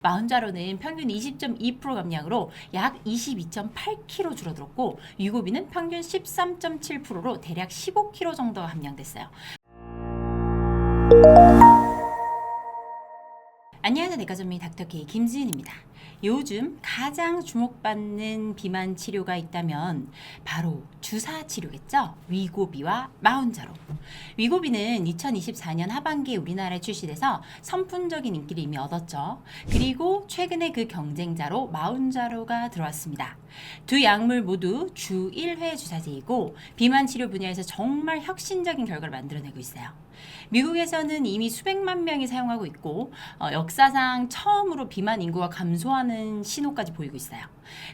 마흔자로는 평균 20.2% 감량으로 약 22.8kg 줄어들었고 위고비는 평균 13.7%로 대략 15kg 정도가 감량됐어요. 안녕하세요. 내과전문의 닥터K 김지은입니다. 요즘 가장 주목받는 비만 치료가 있다면 바로 주사 치료겠죠? 위고비와 마운자로. 위고비는 2024년 하반기에 우리나라에 출시돼서 선풍적인 인기를 이미 얻었죠. 그리고 최근에 그 경쟁자로 마운자로가 들어왔습니다. 두 약물 모두 주 1회 주사제이고 비만 치료 분야에서 정말 혁신적인 결과를 만들어내고 있어요. 미국에서는 이미 수백만 명이 사용하고 있고 역사상 처음으로 비만 인구가 감소하는 신호까지 보이고 있어요.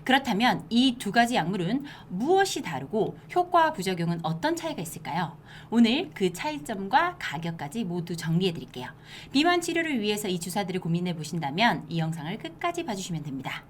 그렇다면 이 두 가지 약물은 무엇이 다르고 효과와 부작용은 어떤 차이가 있을까요? 오늘 그 차이점과 가격까지 모두 정리해 드릴게요. 비만 치료를 위해서 이 주사들을 고민해 보신다면 이 영상을 끝까지 봐주시면 됩니다.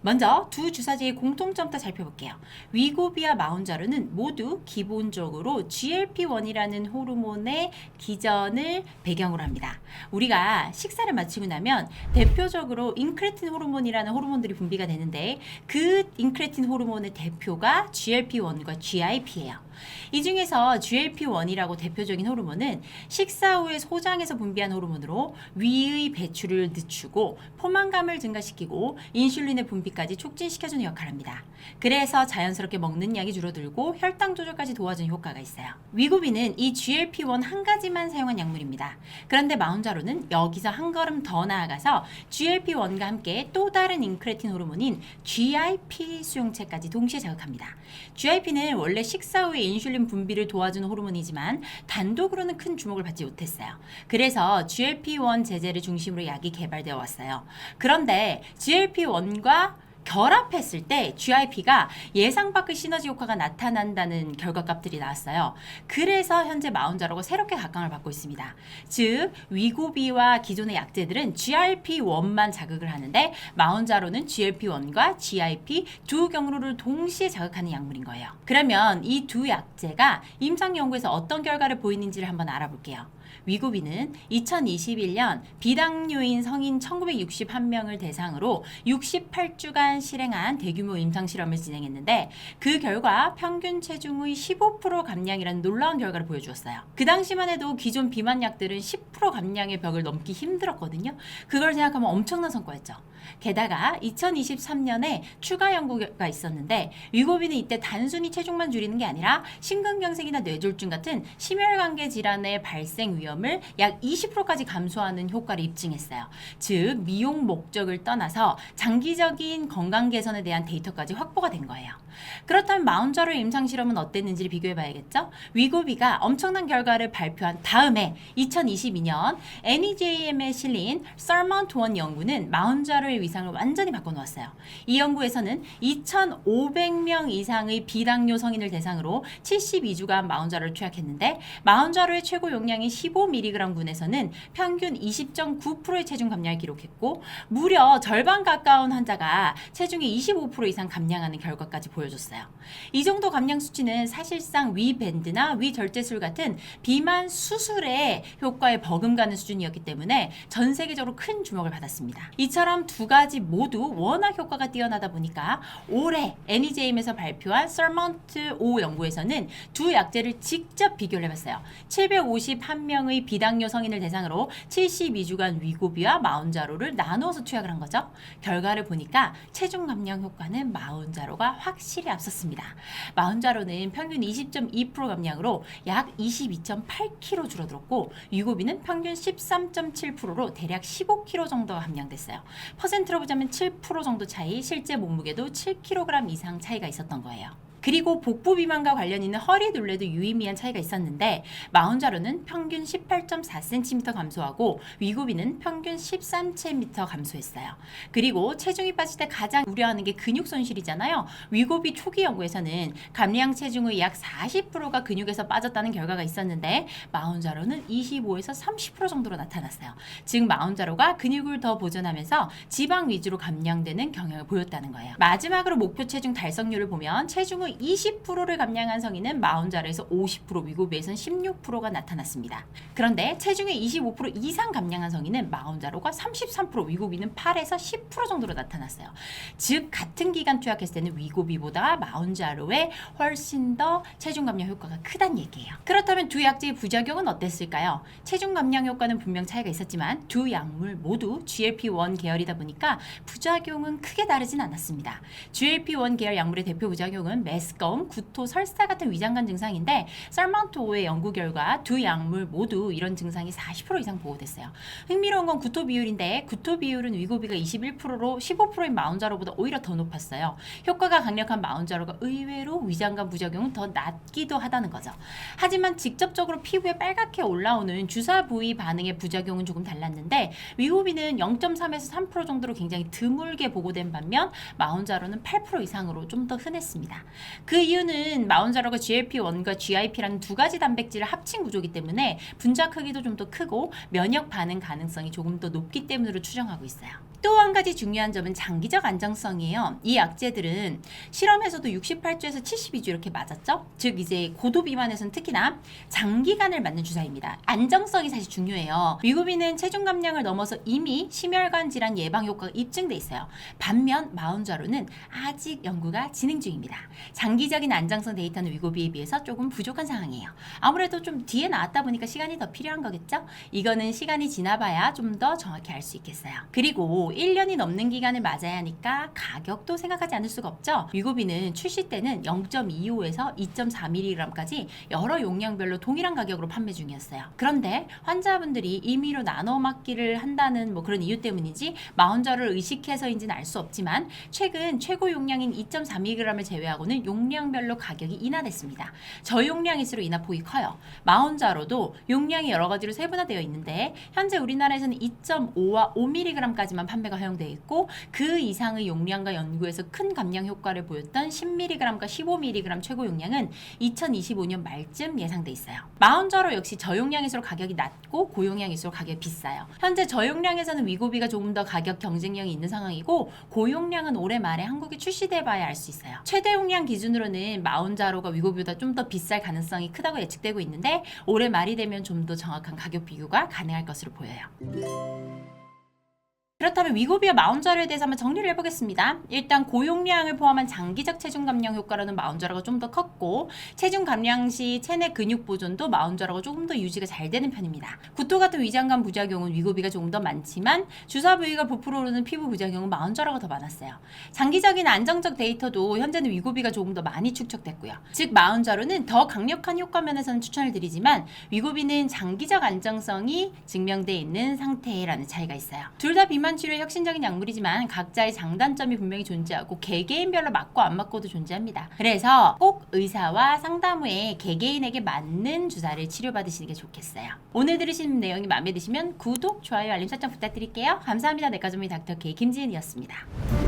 먼저 두 주사제의 공통점부터 살펴볼게요. 위고비와 마운자로는 모두 기본적으로 GLP-1이라는 호르몬의 기전을 배경으로 합니다. 우리가 식사를 마치고 나면 대표적으로 인크레틴 호르몬이라는 호르몬들이 분비가 되는데 그 인크레틴 호르몬의 대표가 GLP-1과 GIP예요. 이 중에서 GLP-1이라고 대표적인 호르몬은 식사 후에 소장에서 분비한 호르몬으로 위의 배출을 늦추고 포만감을 증가시키고 인슐린의 분비까지 촉진시켜주는 역할을 합니다. 그래서 자연스럽게 먹는 양이 줄어들고 혈당 조절까지 도와주는 효과가 있어요. 위고비는 이 GLP-1 한 가지만 사용한 약물입니다. 그런데 마운자로는 여기서 한 걸음 더 나아가서 GLP-1과 함께 또 다른 인크레틴 호르몬인 GIP 수용체까지 동시에 자극합니다. GIP는 원래 식사 후에 인슐린 분비를 도와주는 호르몬이지만 단독으로는 큰 주목을 받지 못했어요. 그래서 GLP-1 제제를 중심으로 약이 개발되어 왔어요. 그런데 GLP-1과 결합했을 때 GIP가 예상 밖의 시너지 효과가 나타난다는 결과값들이 나왔어요. 그래서 현재 마운자로가 새롭게 각광을 받고 있습니다. 즉 위고비와 기존의 약제들은 GLP-1만 자극을 하는데 마운자로는 GLP-1과 GIP 두 경로를 동시에 자극하는 약물인 거예요. 그러면 이 두 약제가 임상 연구에서 어떤 결과를 보이는지를 한번 알아볼게요. 위고비는 2021년 비당뇨인 성인 1961명을 대상으로 68주간 실행한 대규모 임상실험을 진행했는데 그 결과 평균 체중의 15% 감량이라는 놀라운 결과를 보여주었어요. 그 당시만 해도 기존 비만약들은 10% 감량의 벽을 넘기 힘들었거든요. 그걸 생각하면 엄청난 성과였죠. 게다가 2023년에 추가 연구가 있었는데 위고비는 이때 단순히 체중만 줄이는 게 아니라 심근경색이나 뇌졸중 같은 심혈관계 질환의 발생 위험을 약 20%까지 감소하는 효과를 입증했어요. 즉 미용 목적을 떠나서 장기적인 건강 개선에 대한 데이터까지 확보가 된 거예요. 그렇다면 마운자로 임상실험은 어땠는지를 비교해봐야겠죠? 위고비가 엄청난 결과를 발표한 다음에 2022년 NEJM에 실린 SURMOUNT-1 연구는 마운자로의 위상을 완전히 바꿔놓았어요. 이 연구에서는 2,500명 이상의 비당뇨 성인을 대상으로 72주간 마운자로를 투약했는데 마운자로의 최고 용량인 15mg군에서는 평균 20.9%의 체중 감량을 기록했고 무려 절반 가까운 환자가 체중의 25% 이상 감량하는 결과까지 보여줬어요. 이 정도 감량 수치는 사실상 위밴드나 위절제술 같은 비만 수술의 효과에 버금가는 수준이었기 때문에 전 세계적으로 큰 주목을 받았습니다. 이처럼 두 가지 모두 워낙 효과가 뛰어나다 보니까 올해 NEJM에서 발표한 SURMOUNT-5 연구에서는 두 약제를 직접 비교를 해봤어요. 751명의 비당뇨 성인을 대상으로 72주간 위고비와 마운자로를 나누어서 투약을 한 거죠. 결과를 보니까 체중 감량 효과는 마운자로가 확실히 앞섰습니다. 마운자로는 평균 20.2% 감량으로 약 22.8kg 줄어들었고 위고비는 평균 13.7%로 대략 15kg 정도가 감량됐어요. 퍼센트로 보자면 7% 정도 차이, 실제 몸무게도 7kg 이상 차이가 있었던 거예요. 그리고 복부 비만과 관련 있는 허리 둘레도 유의미한 차이가 있었는데 마운자로는 평균 18.4cm 감소하고 위고비는 평균 13cm 감소했어요. 그리고 체중이 빠질 때 가장 우려하는 게 근육 손실이잖아요. 위고비 초기 연구에서는 감량 체중의 약 40%가 근육에서 빠졌다는 결과가 있었는데 마운자로는 25에서 30% 정도로 나타났어요. 즉 마운자로가 근육을 더 보존하면서 지방 위주로 감량되는 경향을 보였다는 거예요. 마지막으로 목표 체중 달성률을 보면 체중의 체중의 20%를 감량한 성인은 마운자로에서 50%, 위고비에서는 16%가 나타났습니다. 그런데 체중의 25% 이상 감량한 성인은 마운자로가 33%, 위고비는 8에서 10% 정도로 나타났어요. 즉 같은 기간 투약했을 때는 위고비보다 마운자로에 훨씬 더 체중 감량 효과가 크다는 얘기예요. 그렇다면 두 약제의 부작용은 어땠을까요? 체중 감량 효과는 분명 차이가 있었지만 두 약물 모두 GLP-1 계열이다 보니까 부작용은 크게 다르진 않았습니다. GLP-1 계열 약물의 대표 부작용은 메스꺼움, 구토, 설사 같은 위장관 증상인데 썰먼트5의 연구 결과 두 약물 모두 이런 증상이 40% 이상 보고됐어요. 흥미로운 건 구토 비율인데 구토 비율은 위고비가 21%로 15%인 마운자로보다 오히려 더 높았어요. 효과가 강력한 마운자로가 의외로 위장관 부작용은 더 낮기도 하다는 거죠. 하지만 직접적으로 피부에 빨갛게 올라오는 주사 부위 반응의 부작용은 조금 달랐는데 위고비는 0.3에서 3% 정도로 굉장히 드물게 보고된 반면 마운자로는 8% 이상으로 좀 더 흔했습니다. 그 이유는 마운자로가 GLP-1과 GIP라는 두 가지 단백질을 합친 구조이기 때문에 분자 크기도 좀 더 크고 면역 반응 가능성이 조금 더 높기 때문으로 추정하고 있어요. 또 한 가지 중요한 점은 장기적 안정성이에요. 이 약제들은 실험에서도 68주에서 72주 이렇게 맞았죠? 즉 이제 고도 비만에서는 특히나 장기간을 맞는 주사입니다. 안정성이 사실 중요해요. 위고비는 체중 감량을 넘어서 이미 심혈관 질환 예방 효과가 입증돼 있어요. 반면 마운자로는 아직 연구가 진행 중입니다. 장기적인 안정성 데이터는 위고비에 비해서 조금 부족한 상황이에요. 아무래도 좀 뒤에 나왔다 보니까 시간이 더 필요한 거겠죠? 이거는 시간이 지나봐야 좀 더 정확히 알 수 있겠어요. 그리고 1년이 넘는 기간을 맞아야 하니까 가격도 생각하지 않을 수가 없죠. 위고비는 출시 때는 0.25에서 2.4mg까지 여러 용량별로 동일한 가격으로 판매 중이었어요. 그런데 환자분들이 임의로 나눠 맞기를 한다는 뭐 그런 이유 때문인지 마운자를 의식해서인지는 알 수 없지만 최근 최고 용량인 2.4mg을 제외하고는 용량별로 가격이 인하됐습니다. 저용량일수록 인하폭이 커요. 마운자로도 용량이 여러 가지로 세분화되어 있는데 현재 우리나라에서는 2.5와 5mg까지만 판매가 허용되어 있고 그 이상의 용량과 연구에서 큰 감량 효과를 보였던 10mg과 15mg 최고 용량은 2025년 말쯤 예상돼 있어요. 마운자로 역시 저용량일수록 가격이 낮고 고용량일수록 가격이 비싸요. 현재 저용량에서는 위고비가 조금 더 가격 경쟁력이 있는 상황이고 고용량은 올해 말에 한국에 출시돼 봐야 알 수 있어요. 최대 용량 기준으로는 마운자로가 위고비보다 좀 더 비쌀 가능성이 크다고 예측되고 있는데 올해 말이 되면 좀 더 정확한 가격 비교가 가능할 것으로 보여요. 그렇다면 위고비와 마운자로에 대해서 한번 정리를 해보겠습니다. 일단 고용량을 포함한 장기적 체중 감량 효과로는 마운자로가 좀 더 컸고 체중 감량 시 체내 근육 보존도 마운자로가 조금 더 유지가 잘 되는 편입니다. 구토 같은 위장관 부작용은 위고비가 조금 더 많지만 주사 부위가 부풀어 오르는 피부 부작용은 마운자로가 더 많았어요. 장기적인 안정적 데이터도 현재는 위고비가 조금 더 많이 축적됐고요. 즉 마운자로는 더 강력한 효과 면에서는 추천을 드리지만 위고비는 장기적 안정성이 증명돼 있는 상태라는 차이가 있어요. 둘 다 비만 치료의 혁신적인 약물이지만 각자의 장단점이 분명히 존재하고 개개인별로 맞고 안 맞고도 존재합니다. 그래서 꼭 의사와 상담 후에 개개인에게 맞는 주사를 치료받으시는 게 좋겠어요. 오늘 들으신 내용이 마음에 드시면 구독, 좋아요, 알림 설정 부탁드릴게요. 감사합니다. 내과 전문의 닥터 K 김지은이었습니다.